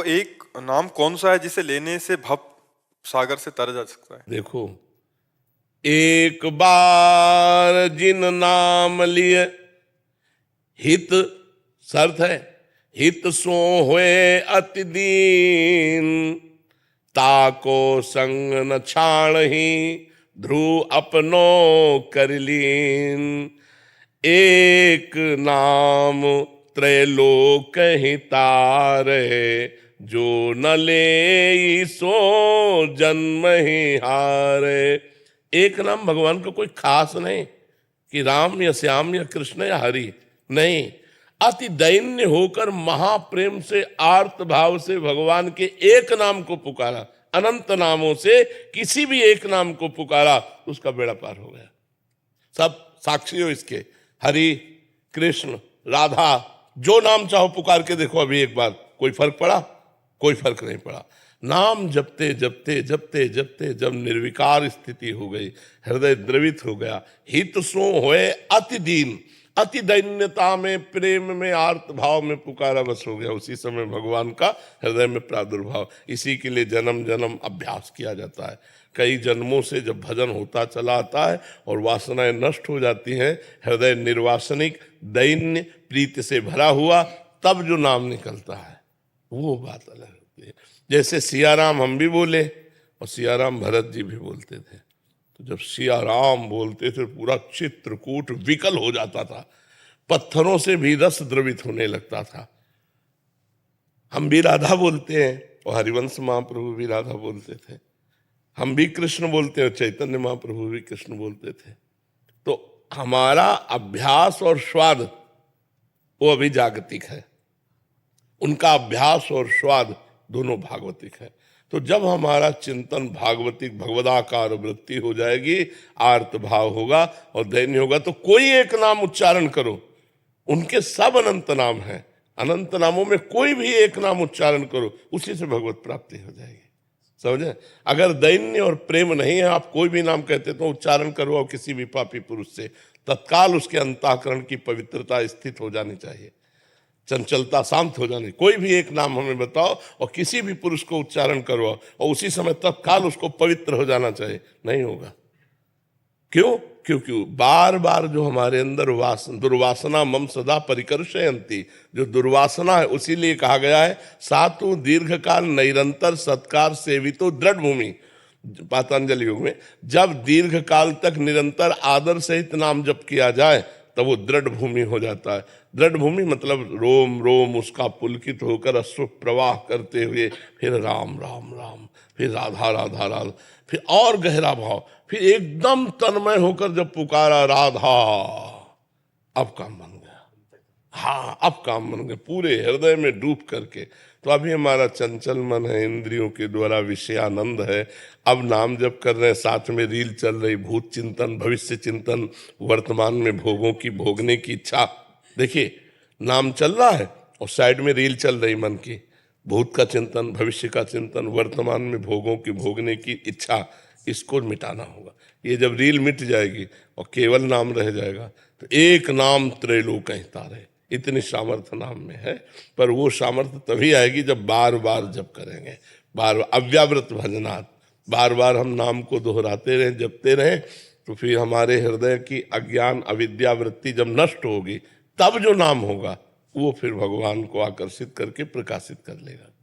एक नाम कौन सा है जिसे लेने से भव सागर से तर जा सकता है? देखो, एक बार जिन नाम लिए हित, शर्त है, हित सो हुए अति दीन, ताको संग न छाण ही ध्रुव अपनो कर लीन। एक नाम त्रैलोक हितारे, जो न ले सो जन्म ही हारे। एक नाम भगवान का कोई खास नहीं कि राम या श्याम या कृष्ण या हरि, नहीं। अति दैन्य होकर महाप्रेम से आर्त भाव से भगवान के एक नाम को पुकारा, अनंत नामों से किसी भी एक नाम को पुकारा, उसका बेड़ा पार हो गया। सब साक्षी हो इसके, हरि, कृष्ण, राधा, जो नाम चाहो पुकार के देखो अभी एक बार, कोई फर्क पड़ा? कोई फर्क नहीं पड़ा। नाम जपते जपते जपते जपते जब निर्विकार स्थिति हो गई, हृदय द्रवित हो गया, हित सो होए अति दीन, अति दैन्यता में, प्रेम में, आर्त भाव में पुकारा, बस हो गया। उसी समय भगवान का हृदय में प्रादुर्भाव। इसी के लिए जन्म जन्म अभ्यास किया जाता है। कई जन्मों से जब भजन होता चला आता है और वासनाएं नष्ट हो जाती हैं, हृदय निर्वासनिक, दैन्य, प्रीति से भरा हुआ, तब जो नाम निकलता है वो बात अलग होती है। जैसे सियाराम हम भी बोले और सियाराम भरत जी भी बोलते थे, तो जब सियाराम बोलते थे पूरा चित्रकूट विकल हो जाता था, पत्थरों से भी रस द्रवित होने लगता था। हम भी राधा बोलते हैं और हरिवंश महाप्रभु भी राधा बोलते थे, हम भी कृष्ण बोलते हैं, चैतन्य महाप्रभु भी कृष्ण बोलते थे। तो हमारा अभ्यास और स्वाद वो अभी जागतिक है, उनका अभ्यास और स्वाद दोनों भागवतिक है। तो जब हमारा चिंतन भागवतिक, भगवदाकार वृत्ति हो जाएगी, आर्त भाव होगा और दैन्य होगा, तो कोई एक नाम उच्चारण करो, उनके सब अनंत नाम हैं, अनंत नामों में कोई भी एक नाम उच्चारण करो, उसी से भगवत प्राप्ति हो जाएगी। समझे? अगर दैन्य और प्रेम नहीं है, आप कोई भी नाम कहते तो उच्चारण करो किसी भी पापी पुरुष से, तत्काल उसके अंतःकरण की पवित्रता स्थित हो जानी चाहिए, चंचलता शांत हो जानी। कोई भी एक नाम हमें बताओ और किसी भी पुरुष को उच्चारण करो और उसी समय तत्काल उसको पवित्र हो जाना चाहिए, नहीं होगा। क्यों? क्योंकि बार बार जो हमारे अंदर दुर्वासना मम सदा परिकर्षयन्ति, जो दुर्वासना है, उसीलिए कहा गया है सातु दीर्घकाल निरंतर सत्कार सेवितो दृढ़ भूमि। पातंजलि योग में जब दीर्घ काल तक निरंतर आदर सहित नाम जप किया जाए तब वो दृढ़ भूमि हो जाता है। दृढ़ भूमि मतलब रोम रोम उसका पुलकित होकर अश्रु प्रवाह करते हुए फिर राम राम राम, फिर राधा राधा राधा, फिर और गहरा भाव, फिर एकदम तन्मय होकर जब पुकारा राधा, अब काम बन गया। हाँ, अब काम बन गया, पूरे हृदय में डूब करके। तो अभी हमारा चंचल मन है, इंद्रियों के द्वारा विषयानंद है। अब नाम जप कर रहे हैं, साथ में रील चल रही, भूत चिंतन, भविष्य चिंतन, वर्तमान में भोगों की भोगने की इच्छा। देखिए, नाम चल रहा है और साइड में रील चल रही मन की, भूत का चिंतन, भविष्य का चिंतन, वर्तमान में भोगों की भोगने की इच्छा, इसको मिटाना होगा। ये जब रील मिट जाएगी और केवल नाम रह जाएगा, तो एक नाम त्रैलोक हितारे, इतनी सामर्थ्य नाम में है। पर वो सामर्थ्य तभी आएगी जब बार बार जप करेंगे, बार अव्यावृत भजनात्, बार बार हम नाम को दोहराते रहें, जपते रहें, तो फिर हमारे हृदय की अज्ञान अविद्या वृत्ति जब नष्ट होगी, तब जो नाम होगा वो फिर भगवान को आकर्षित करके प्रकाशित कर लेगा।